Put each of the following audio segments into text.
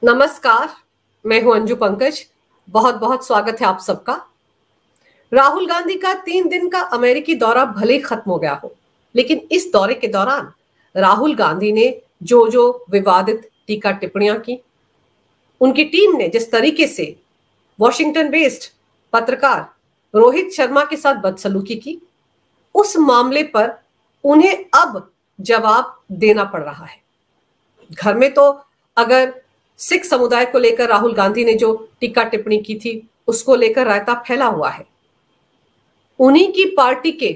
नमस्कार, मैं हूं अंजू पंकज। बहुत बहुत स्वागत है आप सबका। राहुल गांधी का 3 दिन का अमेरिकी दौरा भले ही खत्म हो गया हो, लेकिन इस दौरे के दौरान राहुल गांधी ने जो विवादित टीका टिप्पणियां की, उनकी टीम ने जिस तरीके से वॉशिंगटन बेस्ड पत्रकार रोहित शर्मा के साथ बदसलूकी की, उस मामले पर उन्हें अब जवाब देना पड़ रहा है। घर में तो अगर सिख समुदाय को लेकर राहुल गांधी ने जो टीका टिप्पणी की थी, उसको लेकर रायता फैला हुआ है। उन्हीं की पार्टी के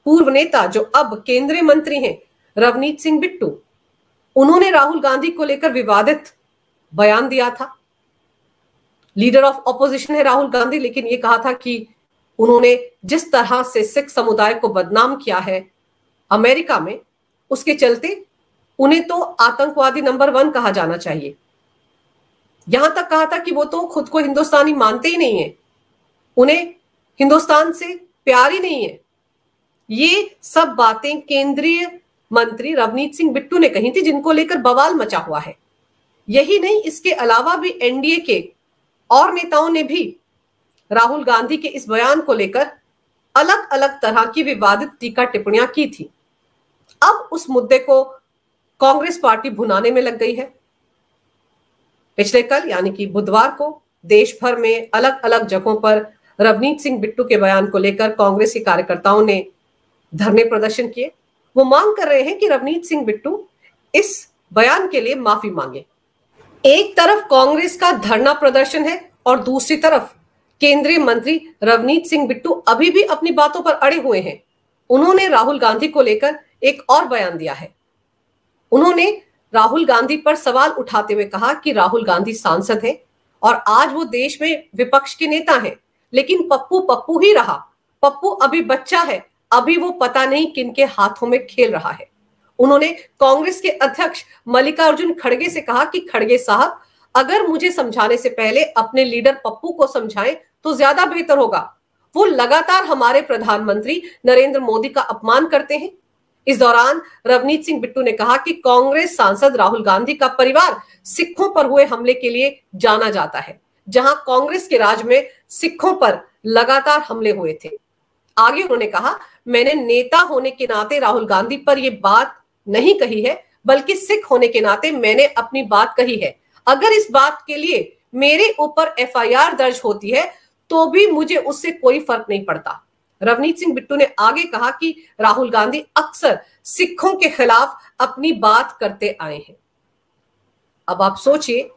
पूर्व नेता जो अब केंद्रीय मंत्री हैं, रवनीत सिंह बिट्टू, उन्होंने राहुल गांधी को लेकर विवादित बयान दिया था। लीडर ऑफ ऑपोजिशन है राहुल गांधी, लेकिन यह कहा था कि उन्होंने जिस तरह से सिख समुदाय को बदनाम किया है अमेरिका में, उसके चलते उन्हें तो आतंकवादी नंबर 1 कहा जाना चाहिए। यहां तक कहा था कि वो तो खुद को हिंदुस्तानी मानते ही नहीं है, उन्हें हिंदुस्तान से प्यार ही नहीं है। ये सब बातें केंद्रीय मंत्री रवनीत सिंह बिट्टू ने कही थी, जिनको लेकर बवाल मचा हुआ है। यही नहीं, इसके अलावा भी एनडीए के और नेताओं ने भी राहुल गांधी के इस बयान को लेकर अलग अलग तरह की विवादित टीका टिप्पणियां की थी। अब उस मुद्दे को कांग्रेस पार्टी भुनाने में लग गई है। पिछले कल यानी कि बुधवार को देश भर में अलग अलग जगहों पर रवनीत सिंह बिट्टू के बयान को लेकर कांग्रेस के कार्यकर्ताओं ने धरने प्रदर्शन किए। वो मांग कर रहे हैं कि रवनीत सिंह बिट्टू इस बयान के लिए माफी मांगे। एक तरफ कांग्रेस का धरना प्रदर्शन है और दूसरी तरफ केंद्रीय मंत्री रवनीत सिंह बिट्टू अभी भी अपनी बातों पर अड़े हुए हैं। उन्होंने राहुल गांधी को लेकर एक और बयान दिया है। उन्होंने राहुल गांधी पर सवाल उठाते हुए कहा कि राहुल गांधी सांसद हैं और आज वो देश में विपक्ष के नेता हैं, लेकिन पप्पू पप्पू ही रहा। पप्पू अभी बच्चा है, अभी वो पता नहीं किनके हाथों में खेल रहा है। उन्होंने कांग्रेस के अध्यक्ष मल्लिकार्जुन खड़गे से कहा कि खड़गे साहब, अगर मुझे समझाने से पहले अपने लीडर पप्पू को समझाएं तो ज्यादा बेहतर होगा। वो लगातार हमारे प्रधानमंत्री नरेंद्र मोदी का अपमान करते हैं। इस दौरान रवनीत सिंह बिट्टू ने कहा कि कांग्रेस सांसद राहुल गांधी का परिवार सिखों पर हुए हमले के लिए जाना जाता है, जहां कांग्रेस के राज में सिखों पर लगातार हमले हुए थे। आगे उन्होंने कहा, मैंने नेता होने के नाते राहुल गांधी पर यह बात नहीं कही है, बल्कि सिख होने के नाते मैंने अपनी बात कही है। अगर इस बात के लिए मेरे ऊपर एफआईआर दर्ज होती है तो भी मुझे उससे कोई फर्क नहीं पड़ता। रवनीत सिंह बिट्टू ने आगे कहा कि राहुल गांधी अक्सर सिखों के खिलाफ अपनी बात करते आए हैं। अब आप सोचिए,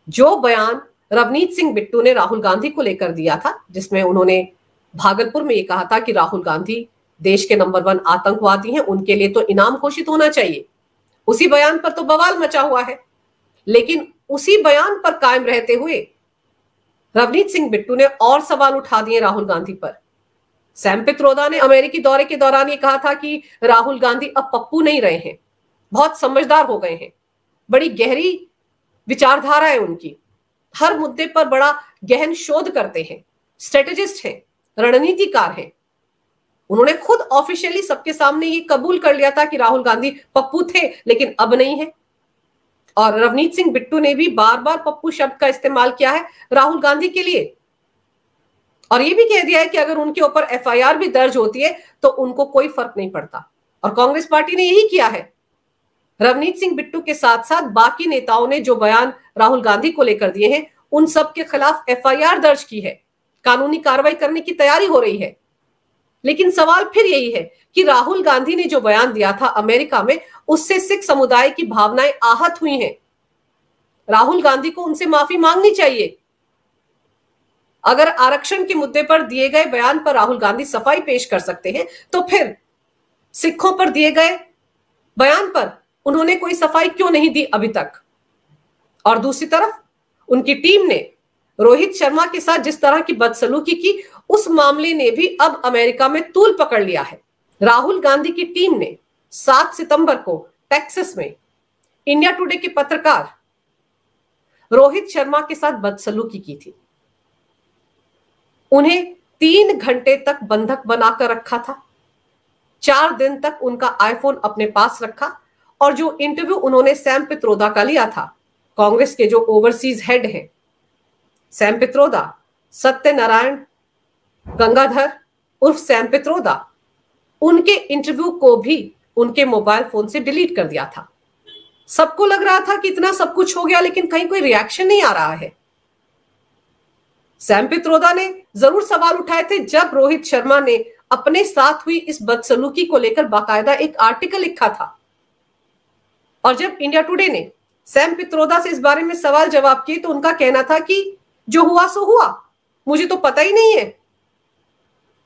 जो बयान रवनीत सिंह बिट्टू ने राहुल गांधी को लेकर दिया था, जिसमें उन्होंने भागलपुर में यह कहा था कि राहुल गांधी देश के नंबर 1 आतंकवादी हैं, उनके लिए तो इनाम घोषित होना चाहिए, उसी बयान पर तो बवाल मचा हुआ है। लेकिन उसी बयान पर कायम रहते हुए रवनीत सिंह बिट्टू ने और सवाल उठा दिए राहुल गांधी पर। सैम पित्रोदा ने अमेरिकी दौरे के दौरान ये कहा था कि राहुल गांधी अब पप्पू नहीं रहे हैं, बहुत समझदार हो गए हैं, बड़ी गहरी विचारधारा है उनकी, हर मुद्दे पर बड़ा गहन शोध करते हैं, स्ट्रेटेजिस्ट हैं, रणनीतिकार हैं। उन्होंने खुद ऑफिशियली सबके सामने ये कबूल कर लिया था कि राहुल गांधी पप्पू थे, लेकिन अब नहीं है। और रवनीत सिंह बिट्टू ने भी बार बार पप्पू शब्द का इस्तेमाल किया है राहुल गांधी के लिए, और यह भी कह दिया है कि अगर उनके ऊपर एफआईआर भी दर्ज होती है तो उनको कोई फर्क नहीं पड़ता। और कांग्रेस पार्टी ने यही किया है। रवनीत सिंह बिट्टू के साथ साथ बाकी नेताओं ने जो बयान राहुल गांधी को लेकर दिए हैं, उन सब के खिलाफ एफआईआर दर्ज की है, कानूनी कार्रवाई करने की तैयारी हो रही है। लेकिन सवाल फिर यही है कि राहुल गांधी ने जो बयान दिया था अमेरिका में, उससे सिख समुदाय की भावनाएं आहत हुई हैं। राहुल गांधी को उनसे माफी मांगनी चाहिए। अगर आरक्षण के मुद्दे पर दिए गए बयान पर राहुल गांधी सफाई पेश कर सकते हैं, तो फिर सिखों पर दिए गए बयान पर उन्होंने कोई सफाई क्यों नहीं दी अभी तक? और दूसरी तरफ उनकी टीम ने रोहित शर्मा के साथ जिस तरह की बदसलूकी की, उस मामले ने भी अब अमेरिका में तूल पकड़ लिया है। राहुल गांधी की टीम ने 7 सितंबर को टेक्सास में इंडिया टुडे के पत्रकार रोहित शर्मा के साथ बदसलूकी की थी। उन्हें 3 घंटे तक बंधक बनाकर रखा था, 4 दिन तक उनका आईफोन अपने पास रखा, और जो इंटरव्यू उन्होंने सैम पित्रोदा का लिया था, कांग्रेस के जो ओवरसीज हेड हैं सैम पित्रोदा, सत्यनारायण गंगाधर उर्फ सैम पित्रोदा, उनके इंटरव्यू को भी उनके मोबाइल फोन से डिलीट कर दिया था। सबको लग रहा था कि इतना सब कुछ हो गया, लेकिन कहीं कोई रिएक्शन नहीं आ रहा है। सैम पित्रोदा ने जरूर सवाल उठाए थे जब रोहित शर्मा ने अपने साथ हुई इस बदसलूकी को लेकर बाकायदा एक आर्टिकल लिखा था। और जब इंडिया टुडे ने सैम पित्रोदा से इस बारे में सवाल जवाब किए तो उनका कहना था कि जो हुआ सो हुआ, मुझे तो पता ही नहीं है।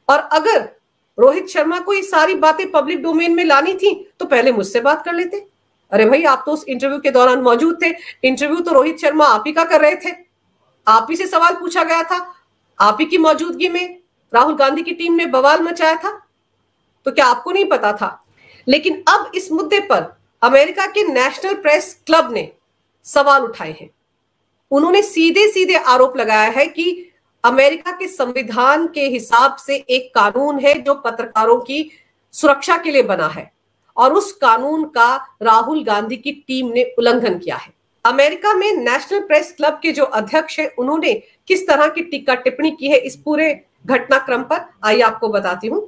और अगर रोहित शर्मा को ये सारी बातें पब्लिक डोमेन में लानी थी तो पहले मुझसे बात कर लेते। अरे भाई, आप तो उस इंटरव्यू के दौरान मौजूद थे। इंटरव्यू तो रोहित शर्मा आप ही का कर रहे थे, आप ही से सवाल पूछा गया था, आप ही की मौजूदगी में राहुल गांधी की टीम ने बवाल मचाया था, तो क्या आपको नहीं पता था? लेकिन अब इस मुद्दे पर अमेरिका के नेशनल प्रेस क्लब ने सवाल उठाए हैं। उन्होंने सीधे सीधे आरोप लगाया है कि अमेरिका के संविधान के हिसाब से एक कानून है जो पत्रकारों की सुरक्षा के लिए बना है, और उस कानून का राहुल गांधी की टीम ने उल्लंघन किया है। अमेरिका में नेशनल प्रेस क्लब के जो अध्यक्ष हैं, उन्होंने किस तरह की टीका टिप्पणी की है इस पूरे घटनाक्रम पर, आइए आपको बताती हूं।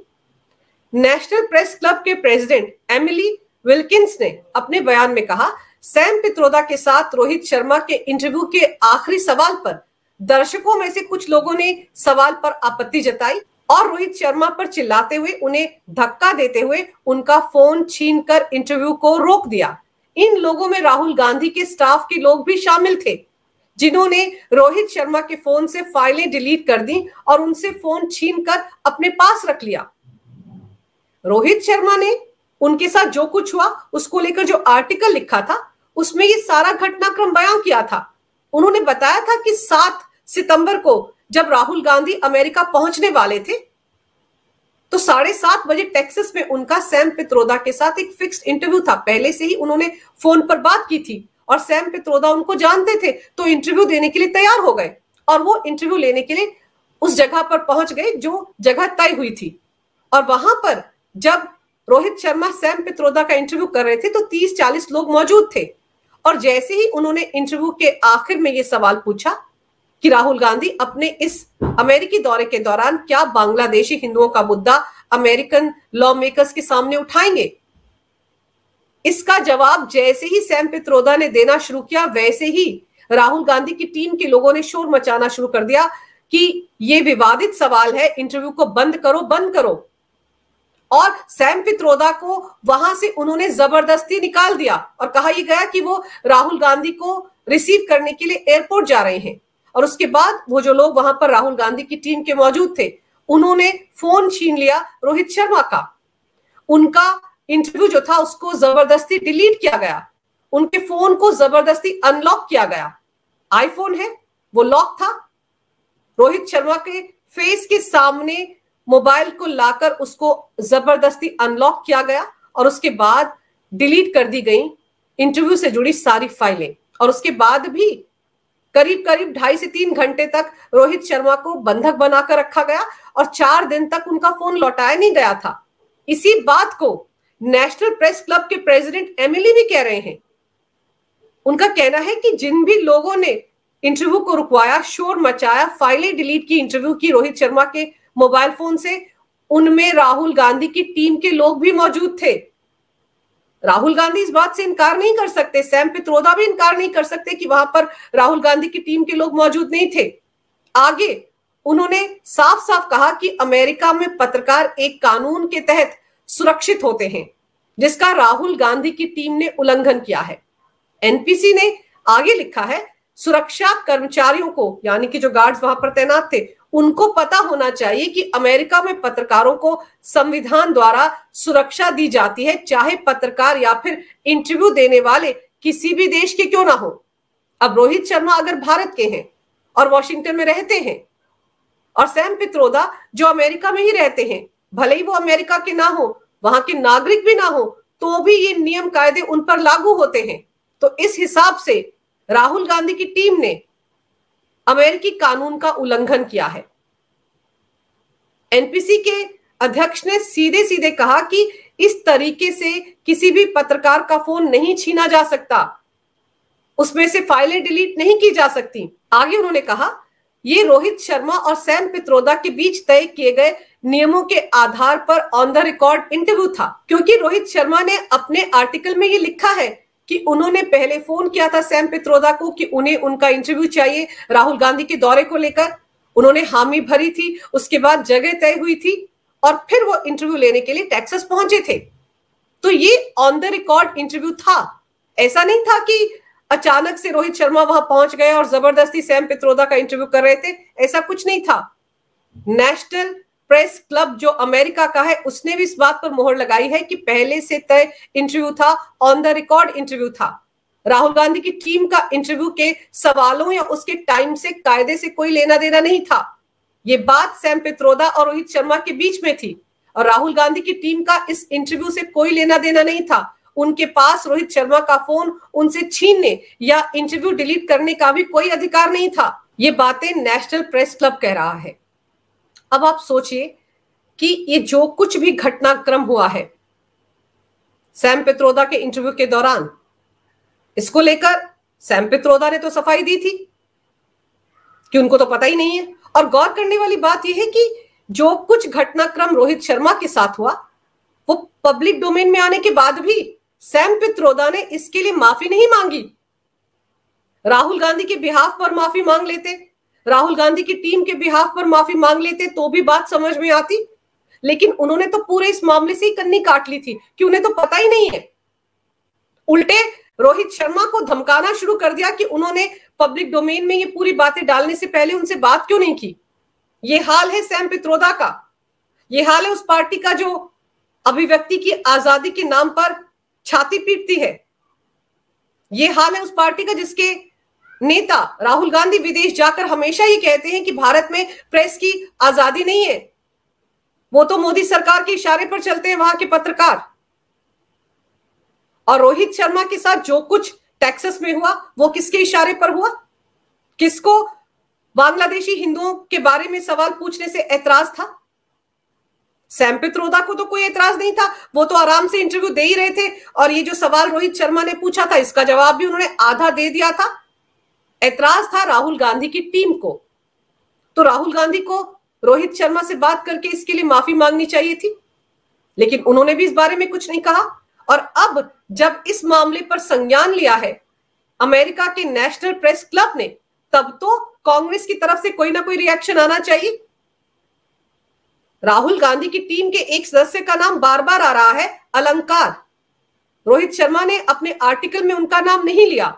नेशनल प्रेस क्लब के प्रेसिडेंट एमिली विल्किंस ने अपने बयान में कहा, सैम पित्रोदा के साथ रोहित शर्मा के इंटरव्यू के आखिरी सवाल पर दर्शकों में से कुछ लोगों ने सवाल पर आपत्ति जताई और रोहित शर्मा पर चिल्लाते हुए, उन्हें धक्का देते हुए उनका फोन छीनकर इंटरव्यू को रोक दिया। इन लोगों में राहुल गांधी के स्टाफ के लोग भी शामिल थे, जिन्होंने रोहित शर्मा के फोन से फाइलें डिलीट कर दी और उनसे फोन छीनकर अपने पास रख लिया। रोहित शर्मा ने उनके साथ जो कुछ हुआ उसको लेकर जो आर्टिकल लिखा था उसमें ये सारा घटनाक्रम बयां किया था। उन्होंने बताया था कि 7 सितंबर को जब राहुल गांधी अमेरिका पहुंचने वाले थे तो 7:30 बजे टेक्सास में उनका सैम पित्रोदा के साथ एक फिक्स्ड इंटरव्यू था। पहले से ही उन्होंने फोन पर बात की थी और सैम पित्रोदा उनको जानते थे, तो इंटरव्यू देने के लिए तैयार हो गए और वो इंटरव्यू लेने के लिए उस जगह पर पहुंच गए जो जगह तय हुई थी। और वहां पर जब रोहित शर्मा सैम पित्रोदा का इंटरव्यू कर रहे थे तो 30-40 लोग मौजूद थे, और जैसे ही उन्होंने इंटरव्यू के आखिर में यह सवाल पूछा कि राहुल गांधी अपने इस अमेरिकी दौरे के दौरान क्या बांग्लादेशी हिंदुओं का मुद्दा अमेरिकन लॉ मेकर्स के सामने उठाएंगे, इसका जवाब जैसे ही सैम पित्रोदा ने देना शुरू किया, वैसे ही राहुल गांधी की टीम के लोगों ने शोर मचाना शुरू कर दिया कि यह विवादित सवाल है, इंटरव्यू को बंद करो, बंद करो। और सैम पित्रोदा को वहां से उन्होंने जबरदस्ती निकाल दिया और कहा यह गया कि वो राहुल गांधी को रिसीव करने के लिए एयरपोर्ट जा रहे हैं। और उसके बाद वो जो लोग वहां पर राहुल गांधी की टीम के मौजूद थे, उन्होंने फोन छीन लिया रोहित शर्मा का। उनका इंटरव्यू जो था उसको जबरदस्ती डिलीट किया गया, उनके फोन को जबरदस्ती अनलॉक किया गया। आईफोन है, वो लॉक था। रोहित शर्मा के फेस के सामने मोबाइल को लाकर उसको जबरदस्ती अनलॉक किया गया और उसके बाद डिलीट कर दी गई इंटरव्यू से जुड़ी सारी फाइलें। और उसके बाद भी करीब करीब 2.5 से 3 घंटे तक रोहित शर्मा को बंधक बनाकर रखा गया और 4 दिन तक उनका फोन लौटाया नहीं गया था। इसी बात को नेशनल प्रेस क्लब के प्रेसिडेंट एमिली भी कह रहे हैं। उनका कहना है कि जिन भी लोगों ने इंटरव्यू को रुकवाया, शोर मचाया, फाइलें डिलीट की, इंटरव्यू की रोहित शर्मा के मोबाइल फोन से, उनमें राहुल गांधी की टीम के लोग भी मौजूद थे। राहुल गांधी इस बात से इनकार नहीं कर सकते, सैम पित्रोदा भी इनकार नहीं कर सकते कि वहां पर राहुल गांधी की टीम के लोग मौजूद नहीं थे। आगे उन्होंने साफ साफ कहा कि अमेरिका में पत्रकार एक कानून के तहत सुरक्षित होते हैं जिसका राहुल गांधी की टीम ने उल्लंघन किया है। एनपीसी ने आगे लिखा है, सुरक्षा कर्मचारियों को, यानी कि जो गार्ड्स वहां पर तैनात थे, उनको पता होना चाहिए कि अमेरिका में पत्रकारों को संविधान द्वारा सुरक्षा दी जाती है, चाहे पत्रकार या फिर इंटरव्यू देने वाले किसी भी देश के क्यों ना हो। अब रोहित शर्मा अगर भारत के हैं और वॉशिंगटन में रहते हैं, और सैम पित्रोदा जो अमेरिका में ही रहते हैं, भले ही वो अमेरिका के ना हो, वहां के नागरिक भी ना हो, तो भी ये नियम कायदे उन पर लागू होते हैं। तो इस हिसाब से राहुल गांधी की टीम ने अमेरिकी कानून का उल्लंघन किया है। एनपीसी के अध्यक्ष ने सीधे सीधे कहा कि इस तरीके से किसी भी पत्रकार का फोन नहीं छीना जा सकता। उसमें से फाइलें डिलीट नहीं की जा सकती। आगे उन्होंने कहा, ये रोहित शर्मा और सैम पित्रोदा के बीच तय किए गए नियमों के आधार पर ऑन द रिकॉर्ड इंटरव्यू था, क्योंकि रोहित शर्मा ने अपने आर्टिकल में ये लिखा है कि उन्होंने पहले फोन किया था सैम पित्रोदा को कि उन्हें उनका इंटरव्यू चाहिए राहुल गांधी के दौरे को लेकर। उन्होंने हामी भरी थी, उसके बाद जगह तय हुई थी और फिर वो इंटरव्यू लेने के लिए टेक्सास पहुंचे थे। तो ये ऑन द रिकॉर्ड इंटरव्यू था। ऐसा नहीं था कि अचानक से रोहित शर्मा वहां पहुंच गए और जबरदस्ती सैम पित्रोदा का इंटरव्यू कर रहे थे, ऐसा कुछ नहीं था। नेशनल प्रेस क्लब जो अमेरिका का है, उसने भी इस बात पर मोहर लगाई है कि पहले से तय इंटरव्यू था, ऑन द रिकॉर्ड इंटरव्यू था। राहुल गांधी की टीम का इंटरव्यू के सवालों या उसके टाइम से कायदे से कोई लेना देना नहीं था। ये बात सैम पित्रोदा और रोहित शर्मा के बीच में थी और राहुल गांधी की टीम का इस इंटरव्यू से कोई लेना देना नहीं था। उनके पास रोहित शर्मा का फोन उनसे छीनने या इंटरव्यू डिलीट करने का भी कोई अधिकार नहीं था। ये बातें नेशनल प्रेस क्लब कह रहा है। अब आप सोचिए कि ये जो कुछ भी घटनाक्रम हुआ है सैम पित्रोदा के इंटरव्यू के दौरान, इसको लेकर सैम पित्रोदा ने तो सफाई दी थी कि उनको तो पता ही नहीं है। और गौर करने वाली बात यह है कि जो कुछ घटनाक्रम रोहित शर्मा के साथ हुआ वो पब्लिक डोमेन में आने के बाद भी सैम पित्रोदा ने इसके लिए माफी नहीं मांगी। राहुल गांधी के बिहाफ पर माफी मांग लेते, राहुल गांधी की टीम के बिहाफ पर माफी मांग लेते तो भी बात समझ में आती, लेकिन उन्होंने तो पूरे इस मामले से ही कन्नी काट ली थी कि उन्हें तो पता ही नहीं है। उल्टे रोहित शर्मा को धमकाना शुरू कर दिया कि उन्होंने पब्लिक डोमेन में ये पूरी बातें डालने से पहले उनसे बात क्यों नहीं की। ये हाल है सैम पित्रोदा का, ये हाल है उस पार्टी का जो अभिव्यक्ति की आजादी के नाम पर छाती पीटती है। ये हाल है उस पार्टी का जिसके नेता राहुल गांधी विदेश जाकर हमेशा ये कहते हैं कि भारत में प्रेस की आजादी नहीं है, वो तो मोदी सरकार के इशारे पर चलते हैं वहां के पत्रकार। और रोहित शर्मा के साथ जो कुछ टेक्सास में हुआ वो किसके इशारे पर हुआ? किसको बांग्लादेशी हिंदुओं के बारे में सवाल पूछने से ऐतराज था? सैम पित्रोदा को तो कोई ऐतराज नहीं था, वो तो आराम से इंटरव्यू दे ही रहे थे और ये जो सवाल रोहित शर्मा ने पूछा था इसका जवाब भी उन्होंने आधा दे दिया था। ऐतराज था राहुल गांधी की टीम को। तो राहुल गांधी को रोहित शर्मा से बात करके इसके लिए माफी मांगनी चाहिए थी, लेकिन उन्होंने भी इस बारे में कुछ नहीं कहा। और अब जब इस मामले पर संज्ञान लिया है अमेरिका के नेशनल प्रेस क्लब ने, तब तो कांग्रेस की तरफ से कोई ना कोई रिएक्शन आना चाहिए। राहुल गांधी की टीम के एक सदस्य का नाम बार बार आ रहा है, अलंकार। रोहित शर्मा ने अपने आर्टिकल में उनका नाम नहीं लिया,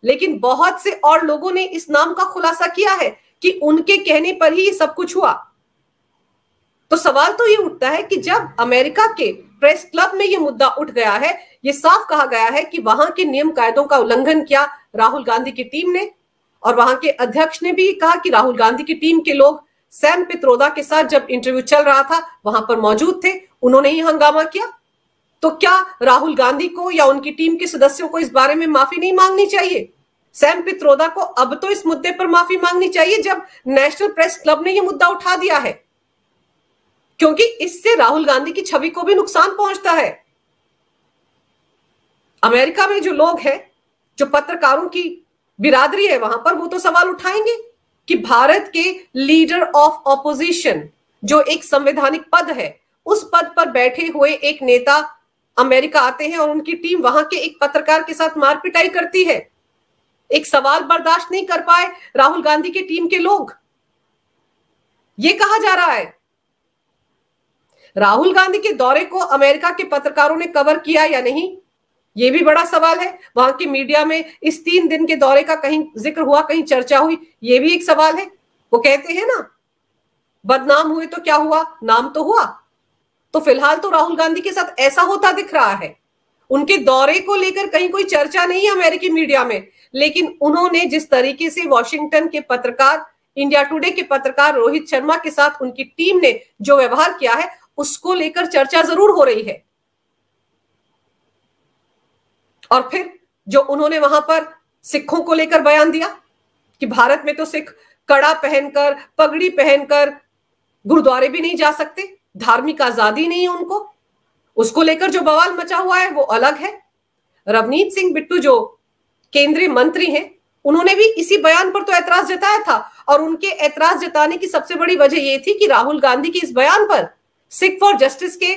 लेकिन बहुत से और लोगों ने इस नाम का खुलासा किया है कि उनके कहने पर ही ये सब कुछ हुआ। तो सवाल तो ये उठता है कि जब अमेरिका के प्रेस क्लब में ये मुद्दा उठ गया है, ये साफ कहा गया है कि वहां के नियम कायदों का उल्लंघन किया राहुल गांधी की टीम ने, और वहां के अध्यक्ष ने भी कहा कि राहुल गांधी की टीम के लोग सैम पित्रोदा के साथ जब इंटरव्यू चल रहा था वहां पर मौजूद थे, उन्होंने ही हंगामा किया। तो क्या राहुल गांधी को या उनकी टीम के सदस्यों को इस बारे में माफी नहीं मांगनी चाहिए? सैम पित्रोदा को अब तो इस मुद्दे पर माफी मांगनी चाहिए जब नेशनल प्रेस क्लब ने यह मुद्दा उठा दिया है, क्योंकि इससे राहुल गांधी की छवि को भी नुकसान पहुंचता है। अमेरिका में जो लोग हैं, जो पत्रकारों की बिरादरी है वहां पर, वो तो सवाल उठाएंगे कि भारत के लीडर ऑफ ऑपोजिशन जो एक संवैधानिक पद है, उस पद पर बैठे हुए एक नेता अमेरिका आते हैं और उनकी टीम वहां के एक पत्रकार के साथ मारपिटाई करती है। एक सवाल बर्दाश्त नहीं कर पाए राहुल गांधी की टीम के लोग। ये कहा जा रहा है राहुल गांधी के दौरे को अमेरिका के पत्रकारों ने कवर किया या नहीं, यह भी बड़ा सवाल है। वहां के मीडिया में इस 3 दिन के दौरे का कहीं जिक्र हुआ, कहीं चर्चा हुई, यह भी एक सवाल है। वो कहते हैं ना, बदनाम हुए तो क्या हुआ, नाम तो हुआ। तो फिलहाल तो राहुल गांधी के साथ ऐसा होता दिख रहा है। उनके दौरे को लेकर कहीं कोई चर्चा नहीं है अमेरिकी मीडिया में, लेकिन उन्होंने जिस तरीके से वॉशिंगटन के पत्रकार, इंडिया टुडे के पत्रकार रोहित शर्मा के साथ उनकी टीम ने जो व्यवहार किया है, उसको लेकर चर्चा जरूर हो रही है। और फिर जो उन्होंने वहां पर सिखों को लेकर बयान दिया कि भारत में तो सिख कड़ा पहनकर, पगड़ी पहनकर गुरुद्वारे भी नहीं जा सकते, धार्मिक आजादी नहीं है उनको, उसको लेकर जो बवाल मचा हुआ है वो अलग है। रवनीत सिंह बिट्टू जो केंद्रीय मंत्री हैं, उन्होंने भी इसी बयान पर तो ऐतराज जताया था। और उनके ऐतराज जताने की सबसे बड़ी वजह यह थी कि राहुल गांधी के इस बयान पर सिख फॉर जस्टिस के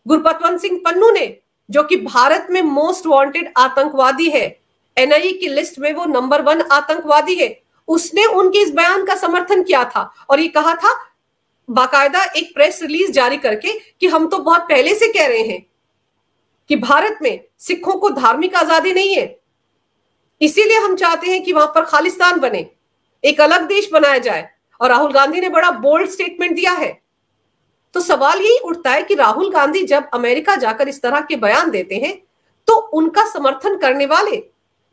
गुरपतवंत सिंह पन्नू ने, जो कि भारत में मोस्ट वांटेड आतंकवादी है, एनआईए की लिस्ट में वो नंबर 1 आतंकवादी है, उसने उनके इस बयान का समर्थन किया था और ये कहा था बाकायदा एक प्रेस रिलीज जारी करके कि हम तो बहुत पहले से कह रहे हैं कि भारत में सिखों को धार्मिक आजादी नहीं है, इसीलिए हम चाहते हैं कि वहां पर खालिस्तान बने, एक अलग देश बनाया जाए। और राहुल गांधी ने बड़ा बोल्ड स्टेटमेंट दिया है। तो सवाल यही उठता है कि राहुल गांधी जब अमेरिका जाकर इस तरह के बयान देते हैं तो उनका समर्थन करने वाले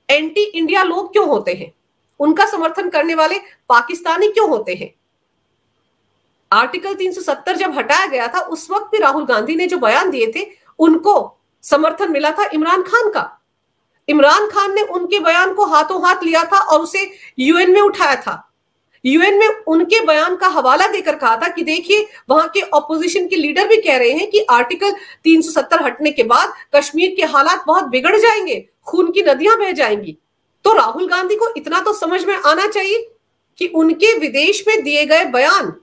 एंटी इंडिया लोग क्यों होते हैं, उनका समर्थन करने वाले पाकिस्तानी क्यों होते हैं। आर्टिकल 370 जब हटाया गया था उस वक्त भी राहुल गांधी ने जो बयान दिए थे उनको समर्थन मिला था इमरान खान का। इमरान खान ने उनके बयान को हाथों हाथ लिया था और उसे यूएन में उठाया था। यूएन में उनके बयान का हवाला देकर कहा था कि देखिए वहां के ऑपोजिशन के लीडर भी कह रहे हैं कि आर्टिकल 370 हटने के बाद कश्मीर के हालात बहुत बिगड़ जाएंगे, खून की नदियां बह जाएंगी। तो राहुल गांधी को इतना तो समझ में आना चाहिए कि उनके विदेश में दिए गए बयान,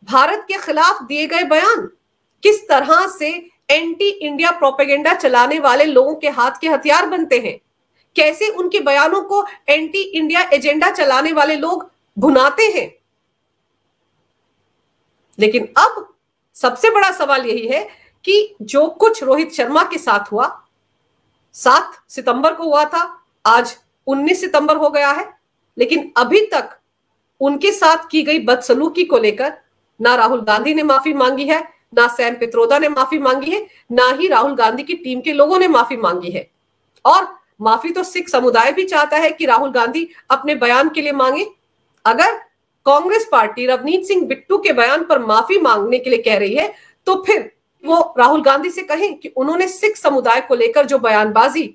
भारत के खिलाफ दिए गए बयान किस तरह से एंटी इंडिया प्रोपेगेंडा चलाने वाले लोगों के हाथ के हथियार बनते हैं, कैसे उनके बयानों को एंटी इंडिया एजेंडा चलाने वाले लोग भुनाते हैं। लेकिन अब सबसे बड़ा सवाल यही है कि जो कुछ रोहित शर्मा के साथ हुआ, 7 सितंबर को हुआ था, आज 19 सितंबर हो गया है, लेकिन अभी तक उनके साथ की गई बदसलूकी को लेकर ना राहुल गांधी ने माफी मांगी है, ना सैम पित्रोदा ने माफी मांगी है, ना ही राहुल गांधी की टीम के लोगों ने माफी मांगी है। और माफी तो सिख समुदाय भी चाहता है कि राहुल गांधी अपने बयान के लिए मांगे। अगर कांग्रेस पार्टी रवनीत सिंह बिट्टू के बयान पर माफी मांगने के लिए कह रही है तो फिर वो राहुल गांधी से कहें कि उन्होंने सिख समुदाय को लेकर जो बयानबाजी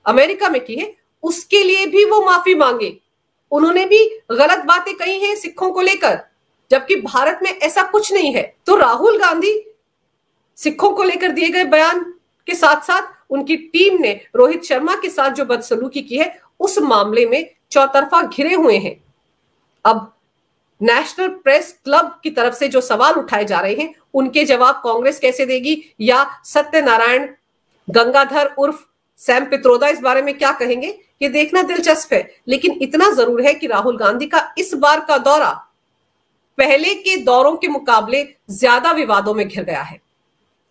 अमेरिका में की है उसके लिए भी वो माफी मांगे। उन्होंने भी गलत बातें कही हैं सिखों को लेकर, जबकि भारत में ऐसा कुछ नहीं है। तो राहुल गांधी सिखों को लेकर दिए गए बयान के साथ साथ उनकी टीम ने रोहित शर्मा के साथ जो बदसलूकी की है उस मामले में चौतरफा घिरे हुए हैं। अब नेशनल प्रेस क्लब की तरफ से जो सवाल उठाए जा रहे हैं उनके जवाब कांग्रेस कैसे देगी, या सत्यनारायण गंगाधर उर्फ सैम पित्रोदा इस बारे में क्या कहेंगे, ये देखना दिलचस्प है। लेकिन इतना जरूर है कि राहुल गांधी का इस बार का दौरा पहले के दौरों के मुकाबले ज्यादा विवादों में घिर गया है।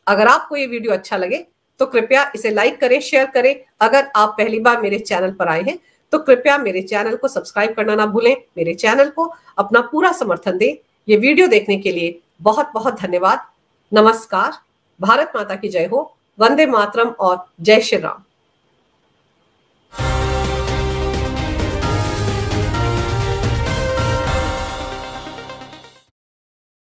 अगर आपको ये वीडियो अच्छा लगे तो कृपया इसे लाइक करें, शेयर करें। अगर आप पहली बार मेरे चैनल पर आए हैं तो कृपया मेरे चैनल को सब्सक्राइब करना ना भूलें। मेरे चैनल को अपना पूरा समर्थन दें। ये वीडियो देखने के लिए बहुत बहुत धन्यवाद। नमस्कार। भारत माता की जय हो। वंदे मातरम और जय श्री राम।